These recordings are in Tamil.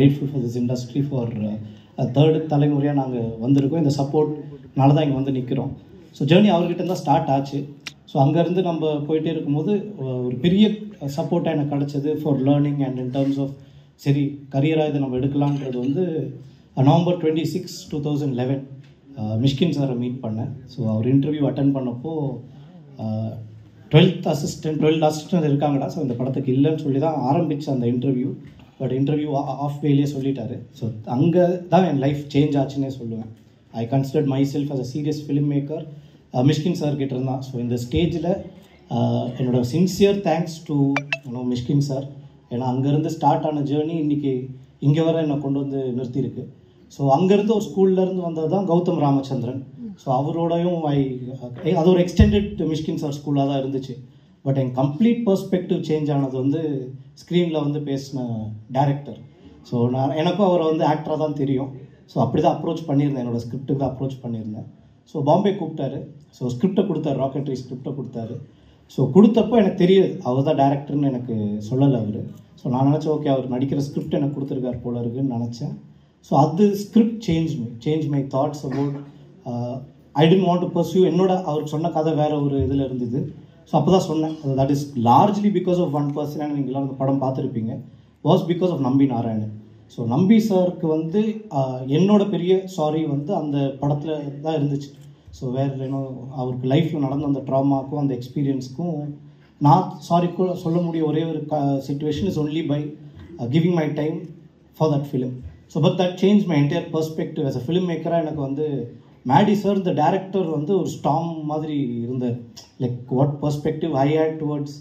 Grateful for this industry for third தலைமுறையாக நாங்கள் வந்திருக்கோம். இந்த சப்போர்ட்னால தான் இங்கே வந்து நிற்கிறோம். ஸோ ஜேர்னி அவர்கிட்ட தான் ஸ்டார்ட் ஆச்சு. ஸோ அங்கேருந்து நம்ம போயிட்டே இருக்கும்போது ஒரு பெரிய சப்போர்ட்டாக எனக்கு கிடச்சது for learning and in terms of சரி கரியராக இதை நம்ம எடுக்கலான்றது வந்து November 26, 2011 மிஷ்கின் சாரை மீட் பண்ணேன். ஸோ அவர் இன்டர்வியூ அட்டன் பண்ணப்போ 12 அசிஸ்டன்ட் இருக்காங்கடா, ஸோ இந்த படத்துக்கு இல்லைன்னு சொல்லி தான் ஆரம்பித்த அந்த இன்டர்வியூ. பட் இன்டர்வியூ ஆஃப் வேலையே சொல்லிட்டாரு. ஸோ அங்கே தான் என் லைஃப் சேஞ்ச் ஆச்சுன்னே சொல்லுவேன். I considered myself as a serious film maker. Mysskin sir கிட்ட இருந்தான். ஸோ இந்த ஸ்டேஜில் என்னோட sincere thanks to Mysskin sir. ஏன்னா அங்கேருந்து ஸ்டார்ட் ஆன ஜேர்னி இன்றைக்கி இங்கே வர என்னை கொண்டு வந்து நிறுத்தியிருக்கு. ஸோ அங்கேருந்து ஒரு ஸ்கூல்லேருந்து வந்தது தான் கௌதம் ராமச்சந்திரன். ஸோ அவரோடையும் அது ஒரு எக்ஸ்டெண்டட் மிஷ்கின் சார் ஸ்கூலாக தான் இருந்துச்சு. But N complete perspective change ஆனது வந்து ஸ்க்ரீனில் வந்து பேசின டேரக்டர். ஸோ எனக்கும் அவரை வந்து ஆக்டராக தான் தெரியும். ஸோ அப்படி தான் அப்ரோச் பண்ணியிருந்தேன், என்னோடய ஸ்கிரிப்டுக்கு தான் அப்ரோச் பண்ணியிருந்தேன். ஸோ பாம்பே கூப்பிட்டாரு. ஸோ ஸ்கிரிப்டை கொடுத்தாரு, ராக்கெட்ரி ஸ்கிரிப்டை கொடுத்தாரு. ஸோ கொடுத்தப்போ எனக்கு தெரியுது அவர் தான் டேரக்டர்னு எனக்கு சொல்லலை அவர். ஸோ நான் நினச்சேன் ஓகே அவர் நடிக்கிற ஸ்கிரிப்ட் எனக்கு கொடுத்துருக்கார் போல இருக்குன்னு நினச்சேன். ஸோ அது script change my thoughts about I didn't want to pursue. என்னோட அவருக்கு சொன்ன கதை வேறு ஒரு இதில் இருந்தது. ஸோ அப்போ தான் சொன்னேன் that is largely because of one person. And நீங்களாம் அந்த படம் பார்த்துருப்பீங்க. வாஸ் பிகாஸ் ஆஃப் நம்பி நாராயணன். ஸோ நம்பி சாருக்கு வந்து என்னோட பெரிய சாரி வந்து அந்த படத்தில் தான் இருந்துச்சு. ஸோ வேறு அவருக்கு லைஃப்பில் நடந்த அந்த ட்ராமாக்கும் அந்த எக்ஸ்பீரியன்ஸுக்கும் நான் சாரி சொல்ல முடிய ஒரே ஒரு situation is only by giving my time for that film. So but that change my entire perspective as a film மேக்கராக. எனக்கு வந்து மேடி சார் இந்த டேரக்டர் வந்து ஒரு ஸ்டாம் மாதிரி இருந்தார். Like what perspective I had towards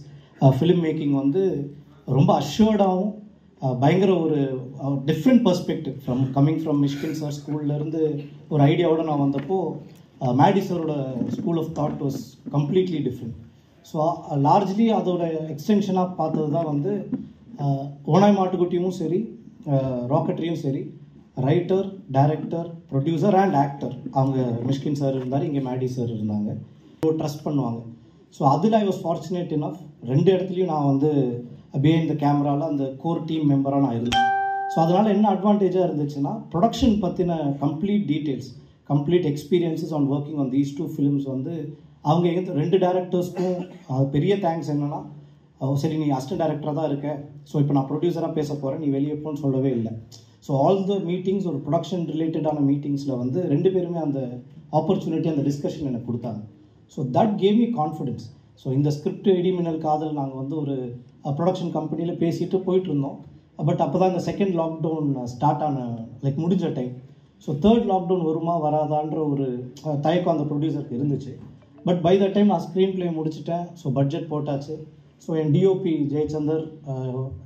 film making வந்து ரொம்ப அஷ்யூர்டாகவும் பயங்கர ஒரு different perspective coming from Mysskin sir ஸ்கூல்லேருந்து ஒரு ஐடியாவோட நான் வந்தப்போ மேடி சாரோட school of thought was completely different. So largely அதோட எக்ஸ்டென்ஷனாக பார்த்தது தான் வந்து ஓனாய் மாட்டுக்குட்டியும் சரி, ராக்கெட்ரியும் சரி, writer, director, producer and actor அவங்க மிஷ்கின் சார் இருந்தார், இங்கே மேடி சார் இருந்தாங்க. ஸோ ட்ரஸ்ட் பண்ணுவாங்க. ஸோ அதில் ஐ வாஸ் ஃபார்ச்சுனேட் இனஃப் ரெண்டு இடத்துலையும் நான் வந்து பிஹைண்ட் த கேமராவில் அந்த கோர் டீம் மெம்பராக நான் இருந்தேன். ஸோ அதனால் என்ன அட்வான்டேஜாக இருந்துச்சுன்னா ப்ரொடக்ஷன் பற்றின complete details, complete experiences on working on these 2 films வந்து அவங்க ரெண்டு டேரக்டர்ஸ்க்கும் பெரிய தேங்க்ஸ். என்னென்னா சரி நீ அசிஸ்டன்ட் டைரக்டராக தான் இருக்க, ஸோ இப்போ நான் ப்ரொடியூசராக பேச போகிறேன், நீ வெளியே போன்னு சொல்லவே இல்லை. ஸோ ஆல் த மீட்டிங்ஸ் ஒரு ப்ரொடக்ஷன் ரிலேட்டடான மீட்டிங்ஸில் வந்து ரெண்டு பேருமே அந்த ஆப்பர்ச்சுனிட்டி, அந்த டிஸ்கஷன் எனக்கு கொடுத்தாங்க. So that gave me confidence. So இந்த ஸ்கிரிப்ட் இடிமின்னல் காதல் நாங்கள் வந்து ஒரு ப்ரொடக்ஷன் கம்பெனியில் பேசிட்டு போயிட்டு இருந்தோம். பட் அப்போ தான் இந்த செகண்ட் லாக்டவுன் ஸ்டார்ட் ஆன லைக் முடிஞ்ச டைம். ஸோ தேர்ட் லாக்டவுன் வருமா வராதான்ற ஒரு தயக்கம் அந்த ப்ரொடியூசருக்கு இருந்துச்சு. பட் பை த டைம் நான் ஸ்க்ரீன் பிளே முடிச்சுட்டேன். ஸோ பட்ஜெட் போட்டாச்சு. ஸோ என் டிஓபி ஜெயச்சந்தர்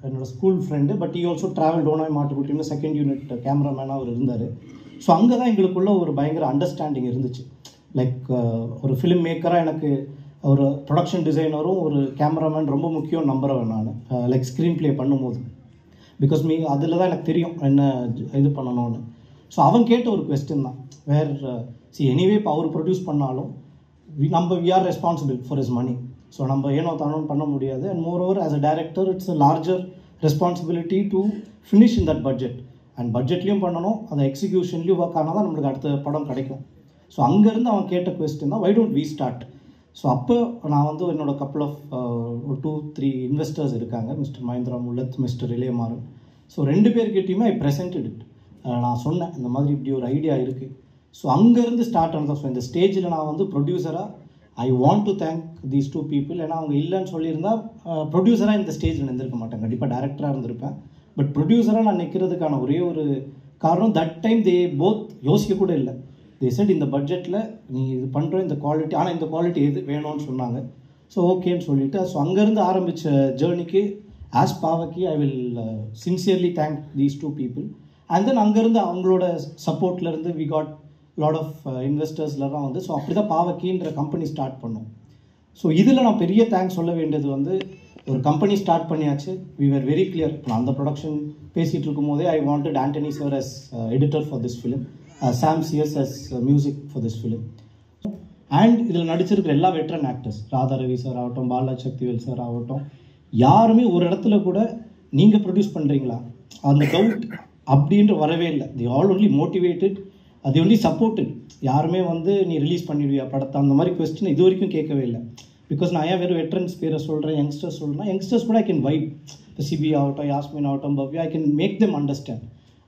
என்னோடய school friend, but he also travel டோனாய் மாட்டுக்குட்டின்னு செகண்ட் யூனிட் கேமராமேனாக அவர் இருந்தார். ஸோ அங்கே தான் எங்களுக்குள்ள ஒரு பயங்கர அண்டர்ஸ்டாண்டிங் இருந்துச்சு. லைக் ஒரு ஃபிலிம் மேக்கராக எனக்கு ஒரு ப்ரொடக்ஷன் டிசைனரும் ஒரு கேமராமேன் ரொம்ப முக்கியம் நம்புகிறவன் நான். லைக் ஸ்க்ரீன் ப்ளே பண்ணும்போது பிகாஸ் அதில் தான் எனக்கு தெரியும் என்ன இது பண்ணணும்னு. ஸோ அவன் கேட்ட ஒரு கொஸ்டின் தான் எனிவே இப்போ அவர் ப்ரொடியூஸ் பண்ணாலும் நம்ம we are responsible for his money. So நம்ம ஏனோ தானும் பண்ண முடியாது. And moreover as a director it's a larger responsibility to finish in that budget. And பட்ஜெட்லேயும் பண்ணணும், அதை எக்ஸிக்யூஷன்லேயும் ஒர்க் ஆனால் தான் நம்மளுக்கு அடுத்த படம் கிடைக்கும். ஸோ அங்கேருந்து அவன் கேட்ட கொஸ்டின் தான் why don't we start. So அப்போ நான் வந்து என்னோடய கப்பல் ஆஃப் 2-3 இன்வெஸ்டர்ஸ் இருக்காங்க, mister Mahendra Mullath, mister Ilaiyamaran. So ரெண்டு பேர்கிட்டையுமே ஐ ப்ரெசென்டட் இட். நான் சொன்னேன் இந்த மாதிரி இப்படி ஒரு ஐடியா இருக்குது. ஸோ அங்கேருந்து ஸ்டார்ட் ஆனதான். ஸோ இந்த ஸ்டேஜில் நான் வந்து ப்ரொடியூசராக I want to thank these 2 people. ஏன்னா அவங்க இல்லைன்னு சொல்லியிருந்தால் ப்ரொடியூசராக இந்த ஸ்டேஜில் நின்றுருக்க மாட்டேன், கண்டிப்பாக டேரக்டராக இருந்திருப்பேன். பட் ப்ரொடியூசராக நான் நிற்கிறதுக்கான ஒரே ஒரு காரணம் தட் டைம் தே போத் யோசிக்க கூட இல்லை. தே செட் இந்த பட்ஜெட்டில் நீ இது பண்ணுற இந்த குவாலிட்டி, ஆனால் இந்த குவாலிட்டி எது வேணும்னு சொன்னாங்க. ஸோ ஓகேன்னு சொல்லிவிட்டு ஸோ அங்கேருந்து ஆரம்பித்த ஜேர்னிக்கு as Paavakki I will sincerely thank these 2 people. And then அங்கேருந்து அவங்களோட சப்போர்ட்லேருந்து வி காட் லாட் ஆஃப் இன்வெஸ்டர்ஸ்லாம் வந்து. ஸோ அப்படி தான் பாவக்கின்ற கம்பெனி ஸ்டார்ட் பண்ணோம். ஸோ இதில் நான் பெரிய தேங்க்ஸ் சொல்ல வேண்டியது வந்து ஒரு கம்பெனி ஸ்டார்ட் பண்ணியாச்சு. We are very clear. நான் அந்த ப்ரொடக்ஷன் பேசிகிட்டு இருக்கும் போதே I wanted Antony sir as editor for this film, Sam CS as music for this film. And இதில் நடிச்சிருக்கிற எல்லா veteran actors, Radha Ravi sir ஆகட்டும், பாலாஜி சக்திவேல் சார் ஆகட்டும், யாருமே ஒரு இடத்துல கூட நீங்கள் ப்ரொடியூஸ் பண்ணுறீங்களா அந்த டவுட் அப்படின்ற வரவே இல்லை. தி ஆல் ஒன்லி மோட்டிவேட்டட், அது ஒன்லி சப்போர்ட்டட். யாருமே வந்து நீ ரிலீஸ் பண்ணிடுவியா படத்தை அந்த மாதிரி கொஸ்டின் இது வரைக்கும் கேட்கவே இல்லை. பிகாஸ் நான் ஏன் வெறும் வெட்ரன்ஸ் பேரை சொல்கிறேன், யங்ஸ்டர்ஸ் சொல்கிறேன், யங்ஸ்டர்ஸ் கூட ஐ கேன் வைப். இப்போ சிபி ஆகட்டும், யாஸ்மின் ஆகட்டும், Bhavya, I can make them understand.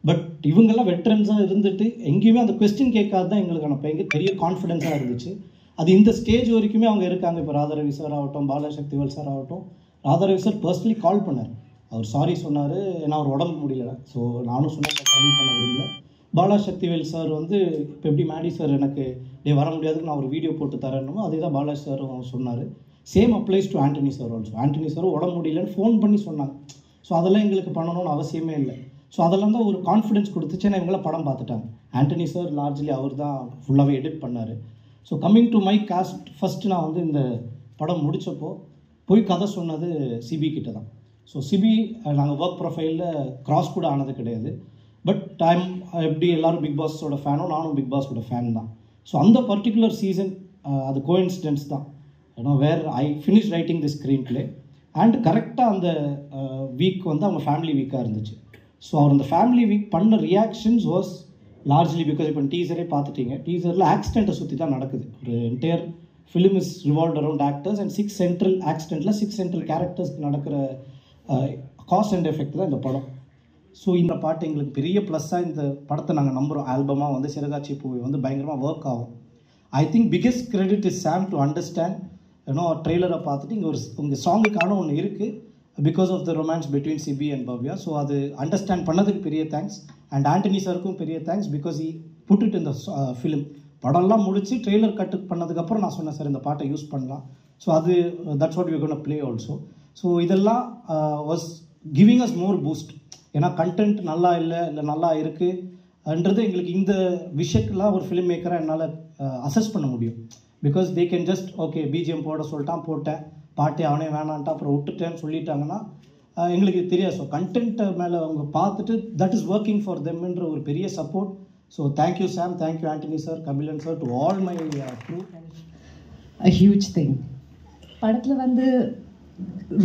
But இவங்கெல்லாம் வெட்ரன்ஸாக இருந்துட்டு எங்கேயுமே அந்த கொஸ்டின் கேட்காது தான் எங்களுக்கான பெரிய கான்ஃபிடென்ஸாக இருந்துச்சு. அது இந்த ஸ்டேஜ் வரைக்குமே அவங்க இருக்காங்க. இப்போ ராதாரவி சார் ஆகட்டும், பாலசக்திவேல் சார் ஆகட்டும். ராதாரவி சார் பர்சனலி கால் பண்ணார், அவர் சாரி சொன்னார், ஏன்னா அவர் உடம்பு முடியல. ஸோ நானும் சொன்னேன் கமெண்ட் பண்ண விரும்பல. பாலாசக்திவேல் சார் வந்து இப்போ எப்படி மேடி சார் எனக்கு வர முடியாதுன்னு நான் ஒரு வீடியோ போட்டு தரேன்னு அதே தான் பாலாஜி சாரும் சொன்னார். Same applies to Antony sir also. Antony சாரும் உடம்பு முடியலன்னு ஃபோன் பண்ணி சொன்னாங்க. ஸோ அதெல்லாம் எங்களுக்கு பண்ணணும்னு அவசியமே இல்லை. ஸோ அதெல்லாம் தான் ஒரு கான்ஃபிடென்ஸ் கொடுத்துச்சு. ஏன்னா இவங்களாம் படம் பார்த்துட்டாங்க. ஆண்டனி சார் லார்ஜ்லி அவர் தான் ஃபுல்லாகவே எடிட் பண்ணார். So coming to my cost, first நான் வந்து இந்த படம் முடித்தப்போ போய் கதை சொன்னது சிபி கிட்ட தான். ஸோ சிபி நாங்கள் ஒர்க் ப்ரொஃபைலில் க்ராஸ் கூட ஆனது கிடையாது. பட் எப்படி எல்லோரும் பிக் பாஸோட ஃபேனோ, நானும் பிக் பாஸோட ஃபேன் தான். ஸோ அந்த பர்டிகுலர் சீசன் அது கோஇன்சிடென்ஸ் தான். ஏன்னா where I finish writing the screenplay and கரெக்டாக அந்த வீக் வந்து அவங்க ஃபேமிலி வீக்காக இருந்துச்சு. ஸோ அவர் அந்த ஃபேமிலி வீக் பண்ண ரியாக்ஷன்ஸ் வாஸ் லார்ஜ்லி பிகாஸ் இப்போ டீசரே பார்த்துட்டீங்க. டீசரில் ஆக்சிடெண்ட்டை சுற்றி தான் நடக்குது. ஒரு entire film is revolve around actors and 6 central ஆக்சிடெண்ட்டில் 6 சென்ட்ரல் கேரக்டர்ஸ்க்கு நடக்கிற காஸ் அண்ட் எஃபெக்ட் தான் இந்த படம். ஸோ இந்த பாட்டு எங்களுக்கு பெரிய ப்ளஸ்ஸாக இந்த படத்தை நாங்கள் நம்புகிறோம். ஆல்பமாக வந்து சிறகாட்சி பூவை வந்து பயங்கரமாக ஒர்க் ஆகும். I think biggest credit is Sam to understand. ஏன்னா ட்ரெய்லரை பார்த்துட்டு இங்கே உங்கள் சாங்குக்கான ஒன்று இருக்குது because of the romance between Sibi and Bhavya. So அது அண்டர்ஸ்டாண்ட் பண்ணதுக்கு பெரிய தேங்க்ஸ். அண்ட் ஆண்டனி சாருக்கும் பெரிய thanks because he put it இந்த ஃபிலிம். படம்லாம் முடித்து ட்ரெய்லர் கட்டு பண்ணதுக்கப்புறம் நான் சொன்னேன் சார் இந்த பாட்டை யூஸ் பண்ணலாம். ஸோ அது that's what we gonna play also. So இதெல்லாம் was giving us more boost. ஏன்னா கண்டென்ட் நல்லா இல்லை நல்லா இருக்குன்றது எங்களுக்கு இந்த விஷயத்துலாம் ஒரு ஃபிலிம் மேக்கராக என்னால் அசஸ் பண்ண முடியும். Because they can just okay BGM போட சொல்லிட்டான், போட்டேன், பாட்டே அவனே வேணான்ட்டா அப்புறம் விட்டுட்டேன்னு சொல்லிட்டாங்கன்னா எங்களுக்கு தெரியாது. ஸோ கண்டென்ட்டை மேலே அவங்க பார்த்துட்டு தட் இஸ் ஒர்க்கிங் ஃபார் தெம்ன்ற ஒரு பெரிய support. So thank you Sam, thank you Antony sir, Kabilan sir, to all my crew. A huge thing. படத்தில் வந்து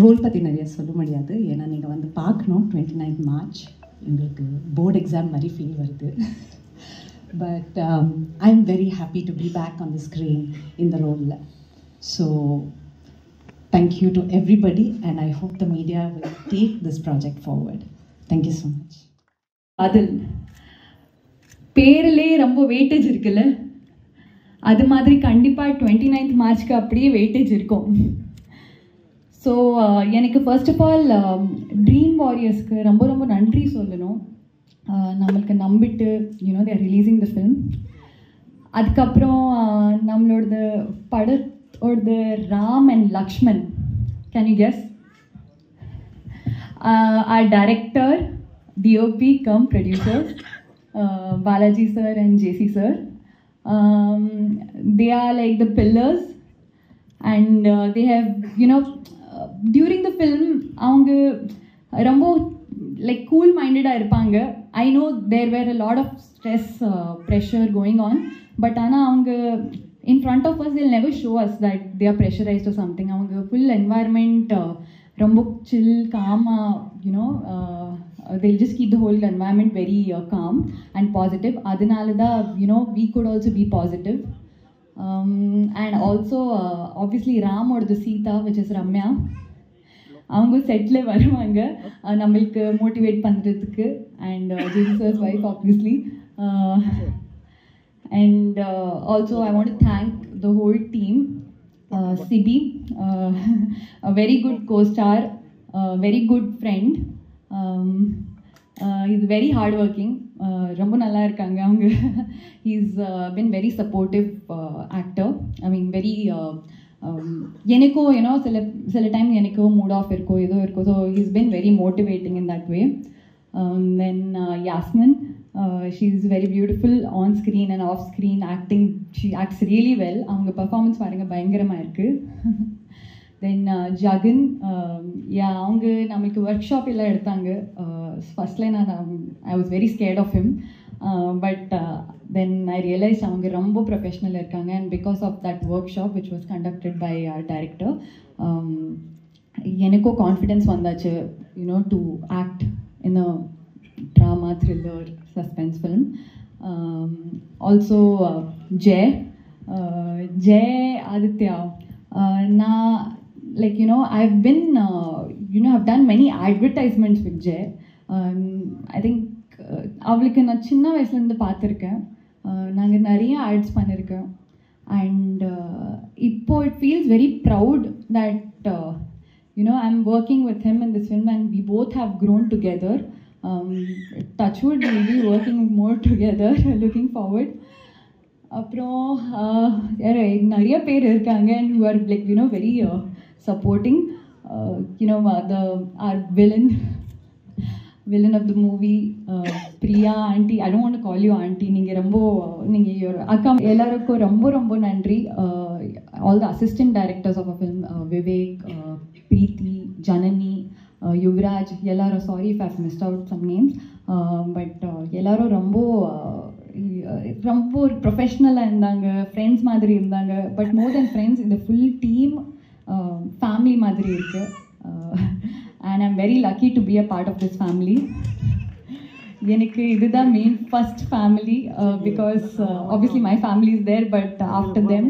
ரோல் பற்றி நிறைய சொல்ல முடியாது. ஏன்னா நீங்கள் வந்து பார்க்கணும். 29 மார்ச் எங்களுக்கு போர்டு எக்ஸாம் மாதிரி ஃபீல் வருது. But I am very happy to be back on the screen இந்த ரோலில். So thank you to everybody and I hope the media will take this project forward. Thank you so much. அதில் பேரிலே ரொம்ப வெயிட்டேஜ் இருக்குல்ல, அது மாதிரி கண்டிப்பாக 29 மார்ச்க்கு அப்படியே வெயிட்டேஜ் இருக்கும். ஸோ எனக்கு ஃபர்ஸ்ட் ஆஃப் ஆல் ட்ரீம் வாரியர்ஸ்க்கு ரொம்ப ரொம்ப நன்றி சொல்லணும். நம்மளுக்கு நம்பிட்டு they are releasing the film. அதுக்கப்புறம் நம்மளோட படத்தோட Ram and Lakshman, can you guess? our director, DOP cum producer, Balaji sir and JC sir. They are like the pillars, and they have, during the film, அவங்க ரொம்ப like cool-minded-ஆ இருப்பாங்க. I know there were a lot of stress, pressure going on, but ஆனால் அவங்க in front of us, they'll never show us that they are pressurized or something. அவங்க full environment ரொம்ப chill, calm, they'll just keep the whole environment very calm and positive. அதனால தான் we could also be positive. And also obviously ராமோட Sita, which is Ramya, அவங்க செட்டில் வருவாங்க நம்மளுக்கு மோட்டிவேட் பண்ணுறதுக்கு. அண்ட் ஜெசி sir's wife obviously. And also I want to thank the whole team. Sibi, a very good co-star, very good friend. He's very hardworking. ரொம்ப நல்லா இருக்காங்க அவங்க. He's been very supportive actor. I mean very எனக்கோ சில டைம் எனக்கோ மூட் ஆஃப் இருக்கோ ஏதோ இருக்கோ. So he's been very motivating in that way. Then Yasmin, she is very beautiful on screen and off screen. Acting, she acts really well. அவங்க பர்ஃபார்மன்ஸ் பாருங்கள், பயங்கரமாக இருக்குது. தென் ஜகன், அவங்க நம்மளுக்கு ஒர்க் ஷாப் எல்லாம் எடுத்தாங்க. ஃபர்ஸ்ட்ல I was very scared of him, but then I realized அவங்க ரொம்ப ப்ரொஃபஷ்னல் இருக்காங்க. and because of that workshop which was conducted by our director, எனக்கும் கான்ஃபிடென்ஸ் வந்தாச்சு to act in a drama, thriller, suspense film. Also Jay Aditya. Like, you know, I've been, I've done many advertisements with Jay. I think அவளுக்கு நான் சின்ன வயசுலேருந்து பார்த்துருக்கேன். நாங்கள் நிறைய ஆட்ஸ் பண்ணியிருக்கேன். அண்ட் இப்போ it feels very proud that I'm working with him in this film and we both have grown together. Touchwood, we'll be working more together. Looking forward. அப்புறம் நிறைய பேர் இருக்காங்க and who are like, very supporting. Our villain of the movie, Priya auntie. I don't want to call you auntie. You're akka. Ellarukku rombo nandri. All the assistant directors of a film, Vivek, Preeti, Janani, Yuvraj, Yellaro. Sorry if I've missed out some names, but Yellaro rombo professional irundanga, friends madri irundanga. But more than friends, in the full team, family madri irukku. And I'm very lucky to be a part of this family. எனக்கு இதுதான் main first family, because obviously my family is there, but after them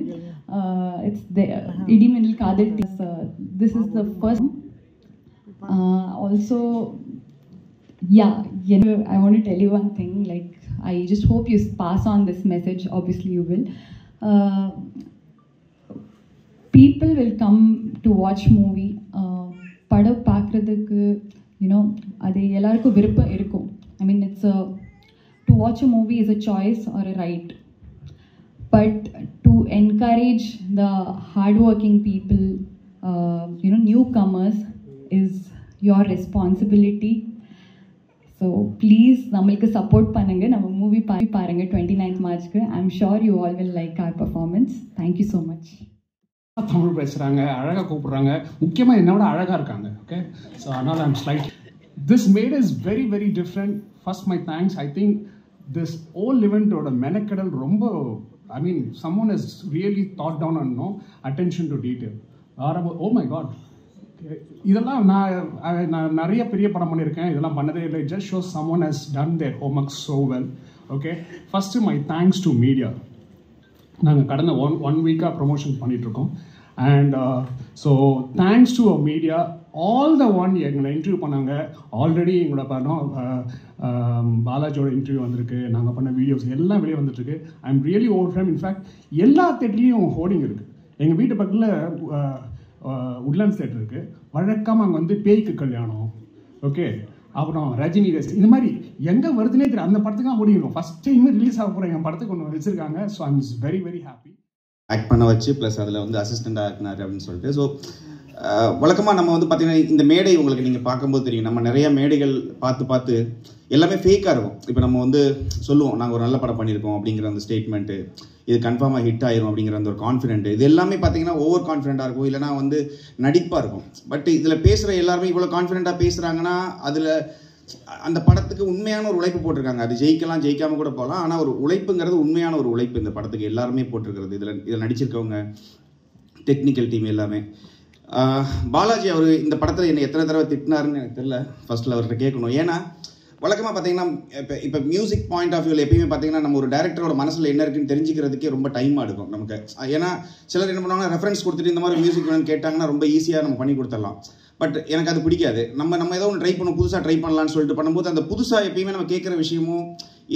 it's the Idiminil Kadal. This is the first. Also, I want to tell you one thing. Like, I just hope you pass on this message. Obviously you will. People will come to watch movie. படம் பார்க்குறதுக்கு அது எல்லாருக்கும் விருப்பம் இருக்கும். I mean, to watch a movie is a choice or a right, but to encourage the hardworking people, newcomers, is your responsibility. So please நம்மளுக்கு சப்போர்ட் பண்ணுங்க. நம்ம மூவி பாருங்க 29th மார்ச்க்கு. I'm sure you all will like our performance. Thank you so much. Tamil பேசுகிறாங்க, அழகாக கூப்பிட்றாங்க, முக்கியமாக என்னோட அழகாக இருக்காங்க. ஓகே, ஸோ அதனால் I'm slight this made is very very different. First my thanks. I think this whole இவெண்ட்டோட மெனக்கெடல் ரொம்ப, I mean someone is really thought down and no attention to detail. Oh my god, இதெல்லாம் நான் நிறைய பெரிய படம் பண்ணியிருக்கேன், இதெல்லாம் பண்ணதே இல்லை. Just show someone has done their homework so well. Okay, first my thanks to media. நாங்கள் கடந்த ஒன் வீக்காக ப்ரொமோஷன் பண்ணிகிட்ருக்கோம். And so thanks to our media, all the one எங்களை இன்டர்வியூ பண்ணாங்க. ஆல்ரெடி எங்களோட படம் பாலாஜியோட இன்டர்வியூ வந்திருக்கு, நாங்கள் பண்ண வீடியோஸ் எல்லாம் வெளியே வந்துட்டுருக்கு. I am really over from. In fact எல்லா தேட்டர்லேயும் ஹோர்டிங் இருக்குது. எங்கள் வீட்டு பக்கத்தில் உட்லண்ட்ஸ் தேட்டர் இருக்குது. வழக்கமாக அங்கே வந்து பேய்க்கு கல்யாணம், ஓகே, அப்புறம் ரஜினி ரெஸ்ட், இந்த மாதிரி எங்கே வருதுன்னே தெரியும். அந்த படத்துக்காக ஓடிக்கணும். ஃபஸ்ட் டைம் ரிலீஸ் ஆக போகிற என் படத்துக்கு ஒன்று வச்சுருக்காங்க. So I am very very happy. Act பண்ண வச்சு ப்ளஸ் அதில் வந்து அசிஸ்டண்டாக ஆக்கினார் அப்படின்னு சொல்லிட்டு. ஸோ வழக்கமாக நம்ம வந்து பார்த்திங்கன்னா இந்த மேடை உங்களுக்கு நீங்கள் பார்க்கும்போது தெரியும், நம்ம நிறையா மேடைகள் பார்த்து எல்லாமே ஃபேக்காக இருக்கும். இப்போ நம்ம வந்து சொல்லுவோம் நாங்கள் ஒரு நல்ல படம் பண்ணியிருக்கோம் அப்படிங்கிற அந்த ஸ்டேட்மெண்ட்டு, இது கன்ஃபார்மாக ஹிட் ஆயிரும் அப்படிங்கிற அந்த ஒரு கான்ஃபிடென்ட்டு, இது எல்லாமே பார்த்தீங்கன்னா ஓவர் கான்ஃபிடென்ட்டாக இருக்கும், இல்லைனா வந்து நடிப்பாக இருக்கும். பட் இதில் பேசுகிற எல்லாருமே இவ்வளோ கான்ஃபிடென்ட்டாக பேசுகிறாங்கன்னா அதில் அந்த படத்துக்கு உண்மையான ஒரு உழைப்பு போட்டிருக்காங்க. அது ஜெயிக்கலாம் ஜெயிக்காமல் கூட போகலாம், ஆனால் ஒரு உழைப்புங்கிறது உண்மையான ஒரு உழைப்பு இந்த படத்துக்கு எல்லாருமே போட்டிருக்கிறது. இதில் நடிச்சிருக்கவங்க, டெக்னிக்கல் டீம் எல்லாமே. பாலாஜி அவர் இந்த படத்தில் என்னை எத்தனை தடவை திட்டினாருன்னு எனக்கு தெரியல. ஃபஸ்ட்டில் அவர்கிட்ட கேட்கணும். ஏன்னா வழக்கமாக பார்த்தீங்கன்னா இப்போ மியூசிக் பாயிண்ட் ஆஃப் வியூவில் எப்பயுமே பார்த்தீங்கன்னா நம்ம ஒரு டேரக்டரோட மனசில் என்ன இருக்குன்னு தெரிஞ்சுக்கிறதுக்கே ரொம்ப டைமாக எடுக்கும் நமக்கு. ஏன்னா சிலர் என்ன பண்ணுவாங்கன்னா ரெஃபரன்ஸ் கொடுத்துட்டு இந்த மாதிரி மியூசிக் வேணும்னு கேட்டாங்கன்னா ரொம்ப ஈஸியாக நம்ம பண்ணி கொடுத்துடலாம். பட் எனக்கு அது பிடிக்காது. நம்ம ஏதோ ஒன்று ட்ரை பண்ணணும், புதுசாக ட்ரை பண்ணலான்னு சொல்லிட்டு பண்ணும்போது அந்த புதுசாக எப்பயுமே நம்ம கேட்குற விஷயமும்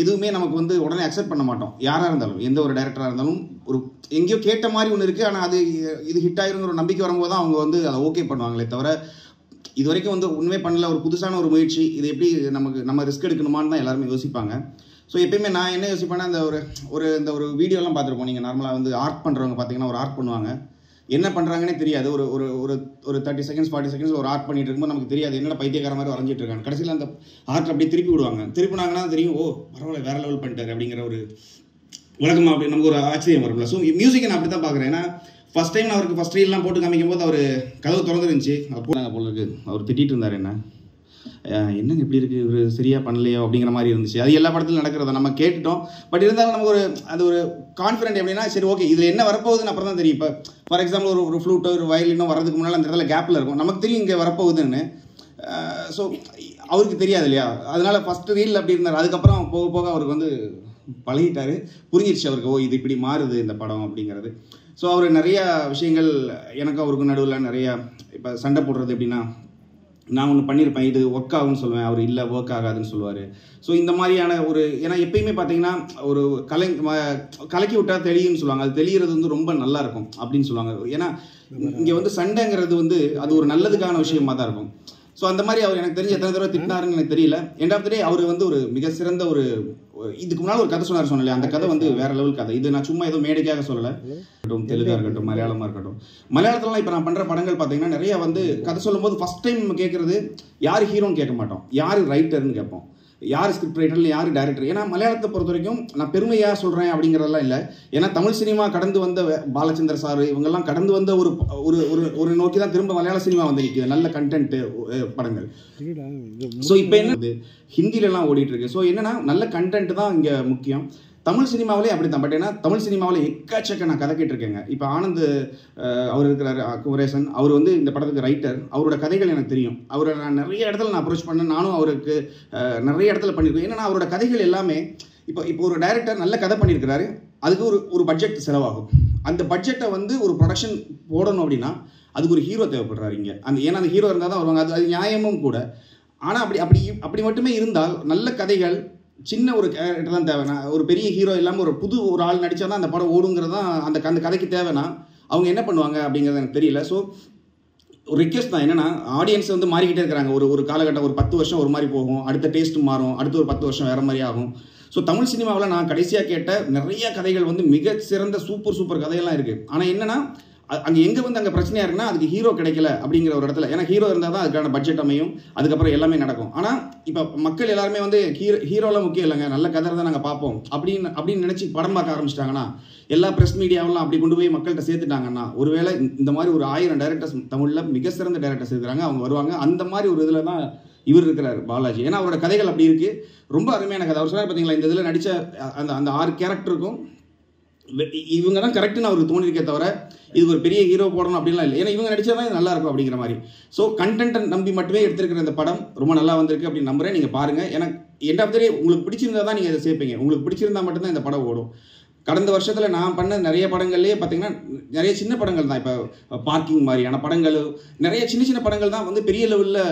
எதுவுமே நமக்கு வந்து உடனே அக்செப்ட் பண்ண மாட்டோம். யாராக இருந்தாலும், எந்த ஒரு டேரக்டராக இருந்தாலும் ஒரு எங்கேயோ கேட்ட மாதிரி ஒன்று இருக்குது, ஆனால் அது இது ஹிட் ஆயிருங்கிற ஒரு நம்பிக்கை வரும்போது தான் அவங்க வந்து அதை ஓகே பண்ணுவாங்களே தவிர இது வரைக்கும் வந்து ஒன்றுமே பண்ணல, ஒரு புதுசான ஒரு முயற்சி, இது எப்படி நம்ம ரிஸ்க் எடுக்கணுமான்னு தான் எல்லாருமே யோசிப்பாங்க. ஸோ எப்பயுமே நான் என்ன யோசிப்பேன்னா இந்த ஒரு வீடியோலாம் பார்த்துருப்போம். நீங்கள் நார்மலாக வந்து ஆர்ட் பண்ணுறவங்க பார்த்தீங்கன்னா ஒரு ஆர்ட் பண்ணுவாங்க, என்ன பண்ணுறாங்கன்னே தெரியாது. ஒரு 30 செகண்ட்ஸ் 40 செகண்ட்ஸ் ஒரு ஆர்ட் பண்ணிட்டு இருக்கும்போது நமக்கு தெரியாது என்னென்ன பைத்தியக்கார மாதிரி வரைஞ்சிட்டு இருக்காங்க. கடைசியில் அந்த ஆர்ட் அப்படியே திருப்பி விடுவாங்க. திருப்பினாங்கன்னா தெரியும், ஓ பரவாயில்ல வேற லெவல் பண்ணிட்டாரு அப்படிங்கிற ஒரு உலகமாக அப்படி நமக்கு ஒரு ஆச்சரியம் வரும்ல. ஸோ மியூசிக்கை நான் அப்படி தான் பார்க்குறேன். ஏன்னா ஃபஸ்ட் டைம் அவருக்கு ஃபஸ்ட் ரீல்லாம் போட்டு காமிக்கும் போது அவர் கதவு திறந்துருந்துச்சு. அப்போ நாங்கள் போல இருக்கு அவர் திட்டிகிட்டு இருந்தார், என்னங்க இப்படி இருக்குது, இவர் சரியாக பண்ணலையோ அப்படிங்கிற மாதிரி இருந்துச்சு. அது எல்லா படத்துலையும் நடக்கிறத நம்ம கேட்டுட்டோம். பட் இருந்தாலும் நமக்கு ஒரு கான்ஃபிடென்ட் எப்படின்னா, சரி ஓகே இதில் என்ன வரப்போகுதுன்னு அப்புறம் தான் தெரியும். இப்போ ஃபார் எக்ஸாம்பிள் ஒரு ஃப்ளூட்டோ ஒரு வயலினோ வரதுக்கு முன்னால் அந்த இடத்துல கேப்பில் இருக்கும், நமக்கு தெரியும் இங்கே வரப்போகுதுன்னு. ஸோ அவருக்கு தெரியாது இல்லையா, அதனால ஃபஸ்ட்டு ரீல் அப்படி இருந்தார். அதுக்கப்புறம் போக போக அவருக்கு வந்து பழகிட்டார், புரிஞ்சிருச்சு அவருக்கு, ஓ இது இப்படி மாறுது இந்த படம் அப்படிங்கிறது. ஸோ அவர் நிறையா விஷயங்கள் எனக்கு அவருக்கு நடுவில் நிறையா, இப்போ சண்டை போடுறது எப்படின்னா, நான் ஒன்று பண்ணியிருப்பேன், இது ஒர்க் ஆகும்னு சொல்லுவேன், அவர் இல்லை ஒர்க் ஆகாதுன்னு சொல்லுவார். ஸோ இந்த மாதிரியான ஒரு, ஏன்னா எப்பயுமே பார்த்தீங்கன்னா ஒரு கலக்கி விட்டால் தெரியும்னு சொல்லுவாங்க, அது தெரிகிறது வந்து ரொம்ப நல்லா இருக்கும் அப்படின்னு சொல்லுவாங்க. ஏன்னா இங்கே வந்து சண்டைங்கிறது வந்து அது ஒரு நல்லதுக்கான விஷயமா தான் இருக்கும். ஸோ அந்த மாதிரி அவர் எனக்கு தெரிஞ்ச எத்தனை தடவை திட்டினாருன்னு எனக்கு தெரியல. எண்ட் ஆஃப் த டே அவர் வந்து ஒரு மிக சிறந்த ஒரு, இதுக்கு முன்னால் ஒரு கதை சொன்னேன், அந்த கதை வந்து வேற லெவல் கதை. இது நான் சும்மா ஏதோ மேடைக்காக சொல்லலை. தெலுங்கா இருக்கட்டும், மலையாளமாக இருக்கட்டும். மலையாளத்துலலாம் இப்போ நான் பண்ணுற படங்கள் பார்த்தீங்கன்னா நிறைய வந்து கதை சொல்லும்போது ஃபர்ஸ்ட் டைம் நம்ம கேட்குறது யார் ஹீரோன்னு கேட்க மாட்டோம், யார் ரைட்டர்னு கேட்போம், யார் ஸ்கிரிப்ட் ரைட்டர், யார் டைரக்டர். ஏன்னா மலையாளத்தை பொறுத்த வரைக்கும் நான் பெருமையாக சொல்கிறேன் அப்படிங்கிறதெல்லாம் இல்லை. ஏன்னா தமிழ் சினிமா கடந்து வந்த பாலச்சந்தர் சார் இவங்கெல்லாம் கடந்து வந்த ஒரு ஒரு நோக்கி தான் திரும்ப மலையாள சினிமா வந்து நிற்கிது, நல்ல கண்டென்ட் படங்கள். ஸோ இப்போ என்ன ஹிந்திலலாம் ஓடிட்டு இருக்கு. ஸோ என்னன்னா நல்ல கண்டென்ட் தான் இங்கே முக்கியம். தமிழ் சினிமாவிலே அப்படி தான். பட் ஏன்னா தமிழ் சினிமாவில் எக்கச்சக்க நான் கதை கேட்டிருக்கேங்க. இப்போ ஆனந்த் அவர் இருக்கிறார், குமரேசன், அவர் வந்து இந்த படத்துக்கு ரைட்டர். அவரோட கதைகள் எனக்கு தெரியும். அவரை நான் நிறைய இடத்துல நான் அப்ரோச் பண்ணேன், நானும் அவருக்கு நிறைய இடத்துல பண்ணியிருக்கேன். ஏன்னா அவரோட கதைகள் எல்லாமே இப்போ ஒரு டைரக்டர் நல்ல கதை பண்ணியிருக்கிறாரு, அதுக்கு ஒரு பட்ஜெட் செலவாகும். அந்த பட்ஜெட்டை வந்து ஒரு ப்ரொடக்ஷன் போடணும் அப்படின்னா அதுக்கு ஒரு ஹீரோ தேவைப்படுறாரு இங்கே. ஏன்னா அந்த ஹீரோ இருந்தால் தான் வருவாங்க, அது நியாயமும் கூட. ஆனால் அப்படி மட்டுமே இருந்தால் நல்ல கதைகள், சின்ன ஒரு கேரக்டர் தான் தேவைன்னா, ஒரு பெரிய ஹீரோ இல்லாமல் ஒரு ஆள் நடித்தா தான் அந்த படம் ஓடுங்கிறது தான் அந்த கதைக்கு தேவைன்னா அவங்க என்ன பண்ணுவாங்க அப்படிங்கிறது எனக்கு தெரியல. ஸோ ஒரு ரிக்வெஸ்ட் தான் என்னன்னா, ஆடியன்ஸ் வந்து மாறிக்கிட்டே இருக்கிறாங்க. ஒரு காலகட்டம், ஒரு 10 வருஷம் ஒரு மாதிரி போகும், அடுத்த டேஸ்ட் மாறும், அடுத்த ஒரு 10 வருஷம் வேறு மாதிரி ஆகும். ஸோ தமிழ் சினிமாவில் நான் கடைசியாக கேட்ட நிறைய கதைகள் வந்து மிக சிறந்த சூப்பர் கதையெல்லாம் இருக்குது. ஆனால் என்னன்னா அங்கே எங்கே வந்து அங்கே பிரச்சனையாக இருக்குன்னா அதுக்கு ஹீரோ கிடைக்கல அப்படிங்கிற ஒரு இடத்துல. ஏன்னா ஹீரோ இருந்தால் தான் அதுக்கான பட்ஜெட் அமையும், அதுக்கப்புறம் எல்லாமே நடக்கும். ஆனால் இப்போ மக்கள் எல்லாருமே வந்து ஹீரோலாம் முக்கியம் இல்லைங்க, நல்ல கதை தான் நாங்கள் பார்ப்போம் அப்படின்னு நினச்சி படம் பார்க்க ஆரம்பிச்சிட்டாங்கன்னா, எல்லா ப்ரெஸ் மீடியாவெல்லாம் அப்படி கொண்டு போய் மக்கள்கிட்ட சேர்த்துட்டாங்கன்னா, ஒருவேளை இந்த மாதிரி ஒரு 1000 டைரக்டர்ஸ் தமிழில் மிக சிறந்த டைரக்டர்ஸ் இருக்கிறாங்க, அவங்க வருவாங்க. அந்த மாதிரி ஒரு இதில் தான் இவர் இருக்கிறார் பாலாஜி. ஏன்னா அவரோட கதைகள் அப்படி இருக்குது, ரொம்ப அருமையான கதை. அவர் சொன்னார் பார்த்தீங்களா, இந்த இதில் நடித்த அந்த 6 கேரக்டருக்கும் இவங்க தான் கரெக்டுன்னு அவருக்கு தோணிருக்கே தவிர இது ஒரு பெரிய ஹீரோ போடணும் அப்படின்லாம் இல்லை. ஏன்னா இவங்க நடிச்சா தான் இது நல்லா இருக்கும் அப்படிங்கிற மாதிரி. ஸோ கண்டென்ட்டை நம்பி மட்டுமே எடுத்திருக்கிற இந்த படம் ரொம்ப நல்லா வந்திருக்கு அப்படின்னு நம்புறேன். நீங்கள் பாருங்கள். எனக்கு எண்ட் ஆஃப் த டே உங்களுக்கு பிடிச்சிருந்தா தான் நீங்கள் இதை சேர்ப்பீங்க. உங்களுக்கு பிடிச்சிருந்தா மட்டும்தான் இந்த படம் ஓடும். கடந்த வருஷத்தில் நான் பண்ண நிறைய படங்கள்லேயே பார்த்தீங்கன்னா நிறைய சின்ன படங்கள் தான். இப்போ பார்க்கிங் மாதிரியான படங்கள், நிறைய சின்ன படங்கள் தான் வந்து பெரிய லெவலில்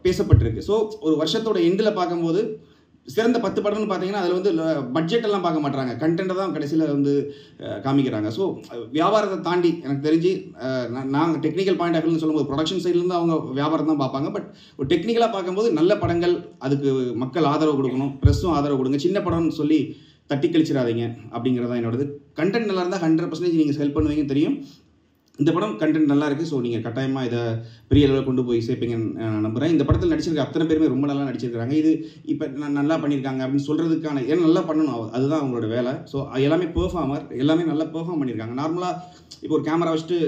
பேசப்பட்டிருக்கு. ஸோ ஒரு வருஷத்தோட எண்டில் பார்க்கும்போது சிறந்த 10 படம்னு பார்த்தீங்கன்னா அதில் வந்து பட்ஜெட் எல்லாம் பார்க்க மாட்டாங்க, கண்டென்ட்டை தான் கடைசியில் வந்து காமிக்கிறாங்க. ஸோ வியாபாரத்தை தாண்டி எனக்கு தெரிஞ்சு நாங்கள் டெக்னிக்கல் பாயிண்ட் ஆஃப் வியூன்னு சொல்லும்போது ப்ரொடக்ஷன் சைட்லேருந்து அவங்க வியாபாரம் தான் பார்ப்பாங்க. பட் ஒரு டெக்னிக்கலாக பார்க்கும்போது நல்ல படங்கள், அதுக்கு மக்கள் ஆதரவு கொடுக்கணும், ப்ரெஸ்ஸும் ஆதரவு கொடுங்க. சின்ன படம்னு சொல்லி தட்டி கழிச்சிடாதீங்க அப்படிங்கிறதான் என்னோடது. கண்டென்ட் நல்லா இருந்தால் 100% நீங்கள் ஹெல்ப் பண்ணுவீங்கன்னு தெரியும். இந்த படம் கண்டென்ட் நல்லா இருக்குது. ஸோ நீங்கள் கட்டாயமாக இதை பெரிய அளவில் கொண்டு போய் சேர்ப்பீங்கன்னு நான் நம்புகிறேன். இந்த படத்தில் நடிச்சிருக்க அத்தனை பேருமே ரொம்ப நல்லா நடிச்சிருக்காங்க. இது இப்போ நல்லா பண்ணியிருக்காங்க அப்படின்னு சொல்கிறதுக்கான, ஏன்னா நல்லா பண்ணணும், அதுதான் அவங்களோட வேலை. ஸோ எல்லாமே பெர்ஃபார்மர், எல்லாமே நல்லா பெர்ஃபார்ம் பண்ணியிருக்காங்க. நார்மலாக இப்போ ஒரு கேமரா வச்சுட்டு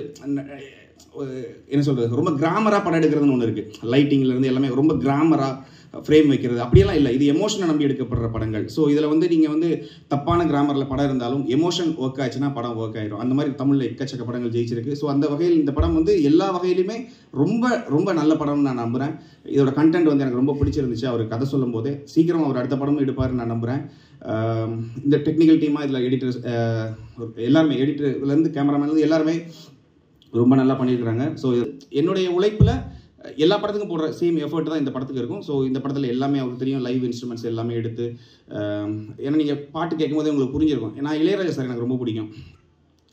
என்ன சொல்கிறது, ரொம்ப கிராமராக படம் எடுக்கிறதுன்னு ஒன்று இருக்குது. லைட்டிங்லேருந்து எல்லாமே ரொம்ப கிராமராக ஃப்ரேம் வைக்கிறது அப்படியெல்லாம் இல்லை. இது எமோஷனை நம்பி எடுக்கப்படுற படங்கள். ஸோ இதில் வந்து நீங்கள் வந்து தப்பான கிராமரில் படம் இருந்தாலும் எமோஷன் ஒர்க் ஆச்சுன்னா படம் ஒர்க் ஆகிடும். அந்த மாதிரி தமிழில் எக்கச்சக்க படங்கள் ஜெயிச்சிருக்கு. ஸோ அந்த வகையில் இந்த படம் வந்து எல்லா வகையிலுமே ரொம்ப நல்ல படம்னு நான் நம்புகிறேன். இதோட கண்டென்ட் வந்து எனக்கு ரொம்ப பிடிச்சிருந்துச்சு. அவர் கதை சொல்லும் போதே சீக்கிரம் அவர் அடுத்த படமும் எடுப்பாருன்னு நான் நம்புகிறேன். இந்த டெக்னிக்கல் டீமாக இதில் எடிட்டர்ஸ் எல்லாருமே, எடிட்டர்லேருந்து கேமராமேன்லேருந்து எல்லாருமே ரொம்ப நல்லா பண்ணியிருக்கிறாங்க. ஸோ என்னுடைய உழைப்பில் எல்லா படத்துக்கும் போடுற சேம் எஃபர்ட் தான் இந்த படத்துக்கு இருக்கும். ஸோ இந்த படத்தில் எல்லாமே அவருக்கு தெரியும், லைவ் இன்ஸ்ட்ருமெண்ட்ஸ் எல்லாமே எடுத்து, ஏன்னா நீங்கள் பாட்டு கேட்கும் போதே உங்களுக்கு புரிஞ்சிருக்கும். ஏன்னா இளையராஜா சார் எனக்கு ரொம்ப பிடிக்கும்.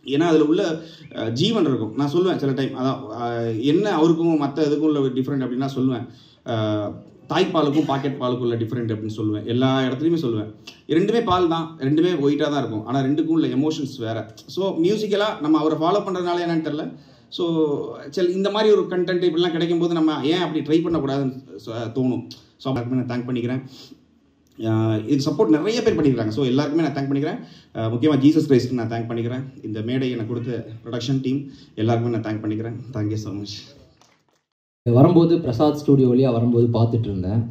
ஏன்னா அதில் உள்ள ஜீவன் இருக்கும். நான் சொல்லுவேன் சில டைம், அதான் என்ன அவருக்கும் மற்ற இதுக்கும் உள்ள டிஃப்ரெண்ட் அப்படின்னா சொல்லுவேன், தாய்ப்பாலுக்கும் பாக்கெட் பாலுக்கும் உள்ள டிஃப்ரெண்ட் அப்படின்னு சொல்லுவேன். எல்லா இடத்துலையுமே சொல்லுவேன். ரெண்டுமே பால் தான், ரெண்டுமே ஒயிட்டாக தான் இருக்கும், ஆனால் ரெண்டுக்கும் உள்ள எமோஷன்ஸ் வேறு. ஸோ மியூசிக்கலாக நம்ம அவரை ஃபாலோ பண்ணுறதுனால என்னன்னு தெரில. ஸோ சரி, இந்த மாதிரி ஒரு கண்டென்ட் இப்படிலாம் கிடைக்கும் போது நம்ம ஏன் அப்படி ட்ரை பண்ணக்கூடாதுன்னு தோணும். ஸோ எல்லாருக்குமே நான் தேங்க் பண்ணிக்கிறேன். இது சப்போர்ட் நிறைய பேர் பண்ணியிருக்காங்க. ஸோ எல்லாருக்குமே நான் தேங்க் பண்ணிக்கிறேன். முக்கியமாக ஜீசஸ் கிரைஸ்க்கு நான் தேங்க் பண்ணிக்கிறேன். இந்த மேடை எனக்கு கொடுத்த ப்ரொடக்ஷன் டீம் எல்லாருக்குமே நான் தேங்க் பண்ணிக்கிறேன். Thank you so much. வரும்போது பிரசாத் ஸ்டூடியோ வழியாக வரும்போது பார்த்துட்டு இருந்தேன்.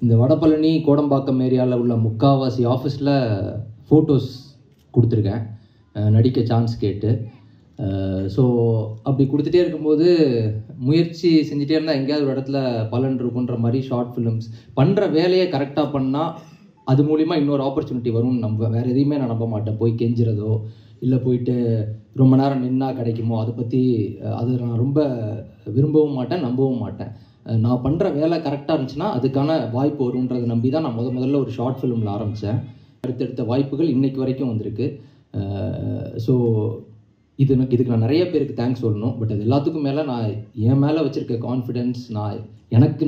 இந்த வடபழனி கோடம்பாக்கம் ஏரியாவில் உள்ள முக்கால்வாசி ஆஃபீஸில் ஃபோட்டோஸ் கொடுத்துருக்கேன் நடிக்க சான்ஸ் கேட்டு. ஸோ அப்படி கொடுத்துட்டே இருக்கும்போது முயற்சி செஞ்சுட்டே இருந்தால் எங்கேயாவது ஒரு இடத்துல பலன் இருக்குன்ற மாதிரி ஷார்ட் ஃபிலிம்ஸ் பண்ணுற வேலையை கரெக்டாக பண்ணால் அது மூலிமா இன்னொரு ஆப்பர்ச்சுனிட்டி வரும்னு வேறு எதையுமே நான் நம்ப மாட்டேன். போய் கெஞ்சுறதோ இல்லை போயிட்டு ரொம்ப நேரம் நின்னா கிடைக்குமோ அதை பற்றி அது நான் ரொம்ப விரும்பவும் மாட்டேன், நம்பவும் மாட்டேன். நான் பண்ணுற வேலை கரெக்டாக இருந்துச்சுன்னா அதுக்கான வாய்ப்பு வரும்ன்றதை நம்பி தான் நான் முதல்ல ஒரு ஷார்ட் ஃபிலிமில் ஆரம்பித்தேன். அடுத்தடுத்த வாய்ப்புகள் இன்றைக்கு வரைக்கும் வந்திருக்கு. ஸோ இதுக்கு நான் நிறைய பேருக்கு தேங்க்ஸ் சொல்லணும். பட் அது எல்லாத்துக்கும் மேலே நான் என் மேலே வச்சுருக்க கான்ஃபிடென்ஸ்,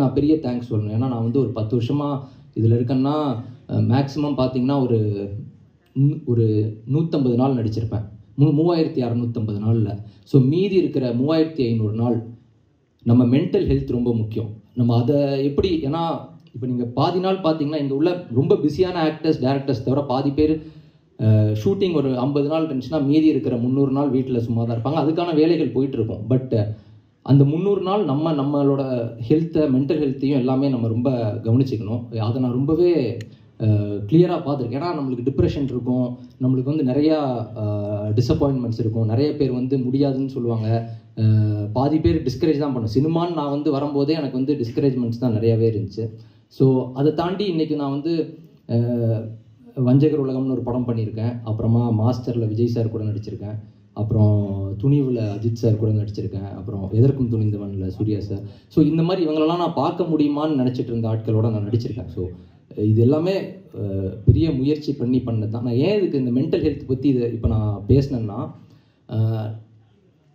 நான் பெரிய தேங்க்ஸ் சொல்லணும். ஏன்னா நான் ஒரு 10 வருஷமாக இதில் இருக்கேன்னா மேக்ஸிமம் பார்த்தீங்கன்னா ஒரு 150 நாள் நடிச்சிருப்பேன், 3650 நாளில். ஸோ மீதி இருக்கிற 3500 நாள் நம்ம மென்டல் ஹெல்த் ரொம்ப முக்கியம். நம்ம அதை எப்படி, ஏன்னா இப்போ நீங்கள் பாதி நாள் பார்த்தீங்கன்னா இங்கே உள்ள ரொம்ப பிஸியான ஆக்டர்ஸ் டேரக்டர்ஸ் தவிர பாதி பேர் ஷூட்டிங் ஒரு 50 நாள் இருந்துச்சுன்னா மீதி இருக்கிற 300 நாள் வீட்டில் சும்மா தான் இருப்பாங்க. அதுக்கான வேலைகள் போயிட்டுருக்கும். பட் அந்த 300 நாள் நம்மளோட ஹெல்த்தை, மென்டல் ஹெல்த்தையும் எல்லாமே நம்ம ரொம்ப கவனிச்சிக்கணும். அதை நான் ரொம்பவே கிளியராக பார்த்துருக்கேன். ஏன்னா நம்மளுக்கு டிப்ரெஷன் இருக்கும், நம்மளுக்கு நிறையா டிசப்பாயின்மெண்ட்ஸ் இருக்கும், நிறைய பேர் முடியாதுன்னு சொல்லுவாங்க, பாதி பேர் டிஸ்கரேஜ் தான் பண்ணும். சினிமான்னு நான் வரும்போதே எனக்கு டிஸ்கரேஜ்மெண்ட்ஸ் தான் நிறையாவே இருந்துச்சு. ஸோ அதை தாண்டி இன்றைக்கி நான் வஞ்சகர் உலகம்னு ஒரு படம் பண்ணியிருக்கேன். அப்புறமா மாஸ்டரில் விஜய் சார் கூட நடிச்சிருக்கேன். அப்புறம் துணிவில் அஜித் சார் கூட நடிச்சிருக்கேன். அப்புறம் எதற்கும் துணிந்தவனில் சூர்யா சார். ஸோ இந்த மாதிரி இவங்களெல்லாம் நான் பார்க்க முடியுமான்னு நினச்சிட்டு இருந்த ஆட்களோட நான் நடிச்சிருக்கேன். ஸோ இது எல்லாமே பெரிய முயற்சி பண்ணது தான். நான் ஏன் இதுக்கு இந்த மென்டல் ஹெல்த் பற்றி இப்போ நான் பேசினேன்னா,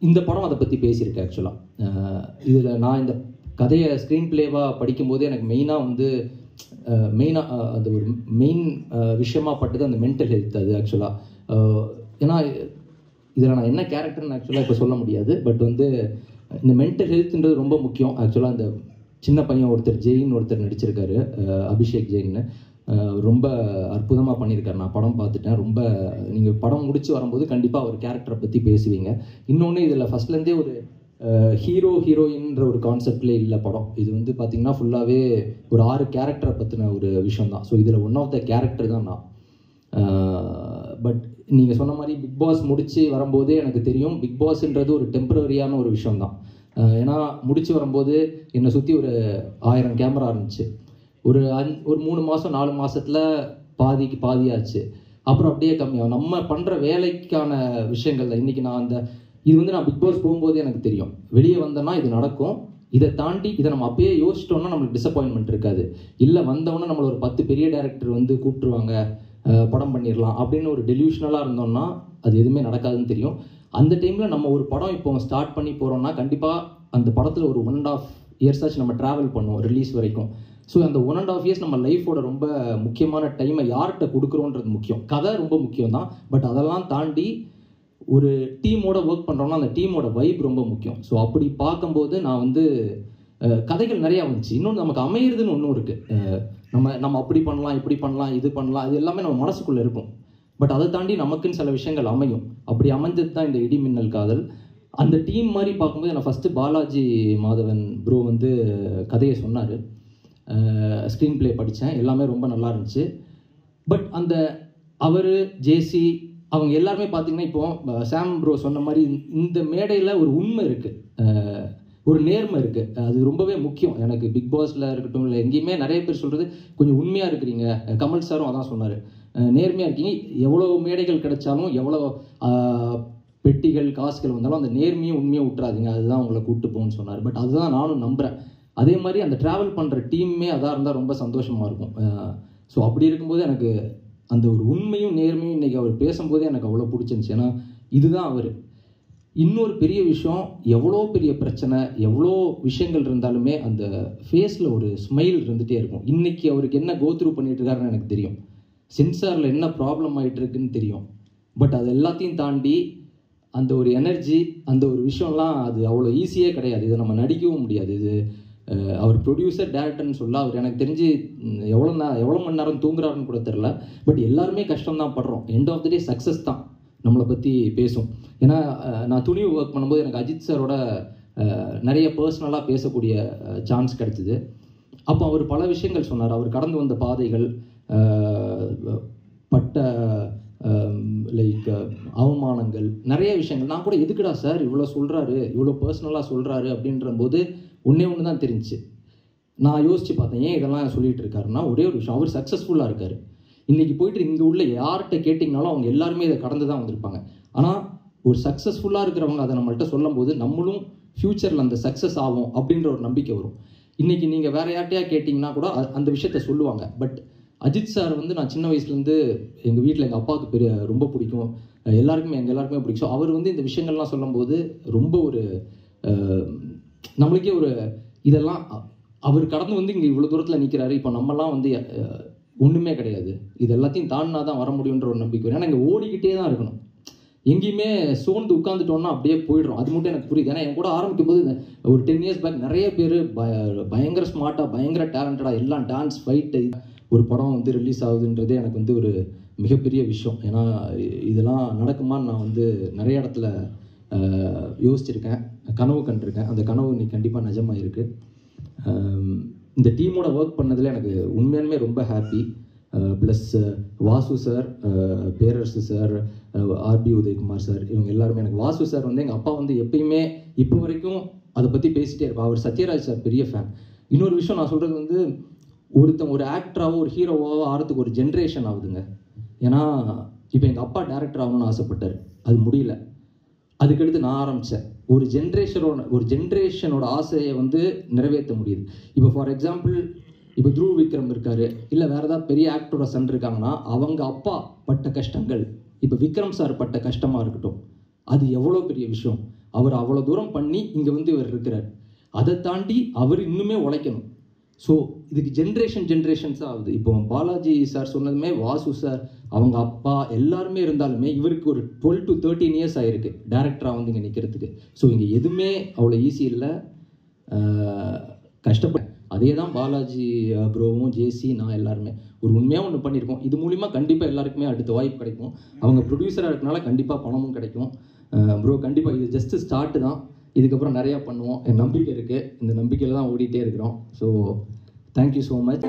இந்த படம் அதை பற்றி பேசியிருக்கேன். ஆக்சுவலாக இதில் நான் இந்த கதையை ஸ்க்ரீன் பிளேவாக படிக்கும்போது எனக்கு மெயினாக அந்த ஒரு மெயின் விஷயமா பட்டது அந்த மென்டல் ஹெல்த். அது ஆக்சுவலாக ஏன்னா இதில் நான் என்ன கேரக்டர்னு ஆக்சுவலாக இப்போ சொல்ல முடியாது. பட் இந்த மென்டல் ஹெல்த்ன்றது ரொம்ப முக்கியம். ஆக்சுவலாக அந்த சின்ன பையன் ஒருத்தர் நடிச்சிருக்காரு, அபிஷேக் ஜெயின்னு, ரொம்ப அற்புதமாக பண்ணியிருக்காரு. நான் படம் பார்த்துட்டேன். ரொம்ப நீங்கள் படம் முடித்து வரும்போது கண்டிப்பாக அவர் கேரக்டரை பற்றி பேசுவீங்க. இன்னொன்று இதில் ஃபஸ்ட்லேருந்தே ஒரு ஹீரோயின்ற ஒரு கான்செப்ட்லேயே இல்லை படம். இது பார்த்திங்கன்னா ஃபுல்லாகவே ஒரு 6 கேரக்டரை பற்றின ஒரு விஷயம் தான். ஸோ இதில் ஒன் ஆஃப் த கேரக்டர் தான் நான். பட் நீங்கள் சொன்ன மாதிரி பிக் பாஸ் முடித்து வரும்போதே எனக்கு தெரியும் பிக் பாஸ்ன்றது ஒரு டெம்பரரியான ஒரு விஷயம் தான். ஏன்னா முடித்து வரும்போது என்னை சுற்றி ஒரு 1000 கேமரா இருந்துச்சு. ஒரு 3 மாதம் 4 மாதத்தில் பாதிக்கு பாதியாச்சு. அப்புறம் அப்படியே கம்மியாகும். நம்ம பண்ணுற வேலைக்கான விஷயங்கள் தான். இன்றைக்கி நான் இது நான் பிக் பாஸ் போகும்போது எனக்கு தெரியும், வெளியே வந்தோன்னா இது நடக்கும். இதை தாண்டி இதை நம்ம அப்பயே யோசிச்சிட்டோம்னா நம்மளுக்கு டிசப்பாயின்மெண்ட் இருக்காது. இல்லை வந்தவொன்னே நம்மளை ஒரு 10 பெரிய டேரக்டர் கூப்பிட்டுருவாங்க, படம் பண்ணிடலாம் அப்படின்னு ஒரு டெலியூஷனலாக இருந்தோம்னா அது எதுவுமே நடக்காதுன்னு தெரியும். அந்த டைமில் நம்ம ஒரு படம் இப்போ ஸ்டார்ட் பண்ணி போகிறோம்னா கண்டிப்பாக அந்த படத்தில் ஒரு 1.5 years ஆச்சு நம்ம ட்ராவல் பண்ணுவோம் ரிலீஸ் வரைக்கும். ஸோ அந்த 1.5 years நம்ம லைஃபோட ரொம்ப முக்கியமான டைமை யார்கிட்ட கொடுக்குறோன்றது முக்கியம். கதை ரொம்ப முக்கியம் தான். பட் அதெல்லாம் தாண்டி ஒரு டீமோட ஒர்க் பண்ணுறோம்னா அந்த டீமோட வைப் ரொம்ப முக்கியம். ஸோ அப்படி பார்க்கும்போது நான் கதைகள் நிறையா வந்துச்சு. இன்னொன்று நமக்கு அமையிறதுன்னு ஒன்றும் இருக்குது. நம்ம அப்படி பண்ணலாம், இப்படி பண்ணலாம், இது பண்ணலாம், இது எல்லாமே நம்ம மனசுக்குள்ளே இருக்கும். பட் அதை தாண்டி நமக்குன்னு சில விஷயங்கள் அமையும். அப்படி அமைஞ்சது தான் இந்த இடிமின்னல் காதல். அந்த டீம் மாதிரி பார்க்கும்போது நான் ஃபஸ்ட்டு பாலாஜி மாதவன் ப்ரோ கதையை சொன்னார். ஸ்க்ரீன் பிளே படித்தேன், எல்லாமே ரொம்ப நல்லா இருந்துச்சு. பட் அவர் ஜேசி அவங்க எல்லாருமே பார்த்தீங்கன்னா இப்போ சாம் ப்ரோ சொன்ன மாதிரி இந்த மேடையில் ஒரு உண்மை இருக்குது, ஒரு நேர்மை இருக்குது. அது ரொம்பவே முக்கியம். எனக்கு பிக் பாஸில் இருக்கட்டும் இல்லை எங்கேயுமே நிறைய பேர் சொல்கிறது கொஞ்சம் உண்மையாக இருக்கிறீங்க. கமல் சாரும் அதான் சொன்னார், நேர்மையாக இருக்கீங்க. எவ்வளோ மேடைகள் கிடைச்சாலும் எவ்வளோ பெட்டிகள் காசுகள் வந்தாலும் அந்த நேர்மையும் உண்மையை விட்டுறாதீங்க, அதுதான் உங்களை கூப்பிட்டு போகணும்னு சொன்னார். பட் அதுதான் நானும் நம்புகிறேன். அதே மாதிரி அந்த ட்ராவல் பண்ணுற டீமுமே அதாக இருந்தால் ரொம்ப சந்தோஷமாக இருக்கும். ஸோ அப்படி இருக்கும்போது எனக்கு அந்த ஒரு உண்மையும் நேர்மையும் இன்றைக்கி அவர் பேசும்போதே எனக்கு அவ்வளோ பிடிச்சிருந்துச்சு. ஏன்னா இதுதான் அவர். இன்னொரு பெரிய விஷயம், எவ்வளோ பெரிய பிரச்சனை எவ்வளோ விஷயங்கள் இருந்தாலுமே அந்த ஃபேஸில் ஒரு ஸ்மைல் இருந்துகிட்டே இருக்கும். இன்றைக்கி அவருக்கு என்ன கோத்ரூ பண்ணிட்டு இருக்காருன்னு எனக்கு தெரியும், சென்சாரில் என்ன ப்ராப்ளம் ஆகிட்டு இருக்குன்னு தெரியும். பட் அது எல்லாத்தையும் தாண்டி அந்த ஒரு எனர்ஜி, அந்த ஒரு விஷயம்லாம் அது அவ்வளோ ஈஸியே கிடையாது. இதை நம்ம நடிக்கவும் முடியாது. இது அவர் ப்ரொடியூசர் டேரக்டர்னு சொல்ல அவர் எனக்கு தெரிஞ்சு எவ்வளோ மணி நேரம் தூங்குறாருன்னு கூட தெரில. பட் எல்லாருமே கஷ்டம் தான் படுறோம். End of the day success தான் நம்மளை பற்றி பேசும். ஏன்னா நான் துணிவு ஒர்க் பண்ணும்போது எனக்கு அஜித் சாரோட நிறைய பர்சனலாக பேசக்கூடிய சான்ஸ் கிடச்சிது. அப்போ அவர் பல விஷயங்கள் சொன்னார். அவர் கடந்து வந்த பாதைகள், பட்ட லைக் அவமானங்கள் நிறைய விஷயங்கள். நான் கூட எதுக்குடா சார் இவ்வளோ சொல்கிறாரு, இவ்வளோ பர்சனலாக சொல்கிறாரு அப்படின்ற போது ஒன்று தான் தெரிஞ்சிச்சு. நான் யோசித்து பார்த்தேன், ஏன் இதெல்லாம் சொல்லிகிட்டு இருக்காருன்னா ஒரே ஒரு விஷயம், அவர் சக்ஸஸ்ஃபுல்லாக இருக்கார். இன்றைக்கி போயிட்டு இங்கே உள்ள யார்கிட்ட கேட்டிங்கனாலும் அவங்க எல்லாருமே இதை கடந்து தான் வந்திருப்பாங்க. ஆனால் ஒரு சக்ஸஸ்ஃபுல்லாக இருக்கிறவங்க அதை நம்மள்கிட்ட சொல்லும் போது நம்மளும் ஃப்யூச்சரில் அந்த சக்ஸஸ் ஆகும் அப்படின்ற ஒரு நம்பிக்கை வரும். இன்றைக்கி நீங்கள் வேறு யார்ட்டையா கேட்டிங்கன்னா கூட அந்த விஷயத்த சொல்லுவாங்க. பட் அஜித் சார் வந்து நான் சின்ன வயசுலேருந்து எங்கள் வீட்டில் எங்கள் அப்பாவுக்கு ரொம்ப பிடிக்கும், எல்லாருக்குமே பிடிக்கும். ஸோ அவர் வந்து இந்த விஷயங்கள்லாம் சொல்லும்போது ரொம்ப ஒரு நம்மளுக்கே ஒரு இதெல்லாம் அவர் கடந்து வந்து இங்கே இவ்வளோ தூரத்தில் நிற்கிறாரு, இப்போ நம்மலாம் வந்து ஒன்றுமே கிடையாது, இது எல்லாத்தையும் தாண்டினா தான் வர முடியுன்ற ஒரு நம்பிக்கை. ஏன்னா இங்கே ஓடிக்கிட்டே தான் இருக்கணும், எங்கேயுமே சோர்ந்து உட்காந்துட்டோன்னா அப்படியே போயிடுறோம். அது மட்டும் எனக்கு புரியுது. ஏன்னா என் கூட ஆரம்பிக்கும் போது ஒரு 10 years பேக் நிறைய பேர் பயங்கர ஸ்மார்ட்டாக பயங்கர டேலண்டடாக எல்லாம் டான்ஸ் ஃபைட்டு ஒரு படம் வந்து ரிலீஸ் ஆகுதுன்றதே எனக்கு வந்து ஒரு மிகப்பெரிய விஷயம். ஏன்னா இதெல்லாம் நடக்குமான்னு நான் வந்து நிறைய இடத்துல யோசிச்சிருக்கேன், கனவு கண்டிருக்கேன். அந்த கனவு இன்னைக்கு கண்டிப்பாக நிஜமாக இருக்குது. இந்த டீமோட ஒர்க் பண்ணதில் எனக்கு உண்மையாலுமே ரொம்ப ஹாப்பி. ப்ளஸ் வாசு சார், பேரரசு சார், ஆர்பி உதயகுமார் சார், இவங்க எல்லாருமே எனக்கு. வாசு சார் வந்து எங்கள் அப்பா வந்து எப்பயுமே இப்போ வரைக்கும் அதை பற்றி பேசிகிட்டே இருப்பார். அவர் சத்யராஜ் சார் பெரிய ஃபேன். இன்னொரு விஷயம் நான் சொல்கிறது வந்து ஒருத்தன் ஒரு ஆக்டராகவோ ஒரு ஹீரோவாகவோ ஆகிறதுக்கு ஒரு ஜென்ரேஷன் ஆகுதுங்க. ஏன்னா இப்போ எங்கள் அப்பா டேரக்டர் ஆகணும்னு ஆசைப்பட்டார், அது முடியல. அதுக்கடுத்து நான் ஆரம்பித்தேன். ஒரு ஜென்ரேஷனோட ஆசையை வந்து நிறைவேற்ற முடியுது. இப்போ ஃபார் எக்ஸாம்பிள் இப்போ த்ரூ விக்ரம் இருக்காரு, இல்லை வேறு ஏதாவது பெரிய ஆக்டரோட சன் இருக்காங்கன்னா அவங்க அப்பா பட்ட கஷ்டங்கள், இப்போ விக்ரம் சார் பட்ட கஷ்டமாக இருக்கட்டும், அது எவ்வளோ பெரிய விஷயம். அவர் அவ்வளோ தூரம் பண்ணி இங்கே வந்து இவர் இருக்கிறார். அதை தாண்டி அவர் இன்னுமே உழைக்கணும். ஸோ இதுக்கு ஜென்ரேஷன்ஸாக ஆகுது. இப்போ பாலாஜி சார் சொன்னதுமே வாசு சார் அவங்க அப்பா எல்லாருமே இருந்தாலுமே இவருக்கு ஒரு 12 to 13 years ஆகிருக்கு டேரக்டராக வந்து இங்கே நிற்கிறதுக்கு. ஸோ இங்கே எதுவுமே அவ்வளோ ஈஸி இல்லை, கஷ்டப்பட்டு. அதே தான் பாலாஜி ப்ரோவும் ஜேசி நான் எல்லாருமே ஒரு உண்மையாக ஒன்று பண்ணியிருக்கோம். இது மூலிமா கண்டிப்பாக எல்லாருக்குமே அடுத்த வாய்ப்பு கிடைக்கும். அவங்க ப்ரொடியூசராக இருக்கனால கண்டிப்பாக பணமும் கிடைக்கும். ப்ரோ கண்டிப்பாக இது ஜஸ்ட்டு ஸ்டார்ட்டு தான், இதுக்கப்புறம் நிறையா பண்ணுவோம். என் நம்பிக்கை இருக்குது, இந்த நம்பிக்கையில் தான் ஓடிட்டே இருக்கிறோம். So thank you so much.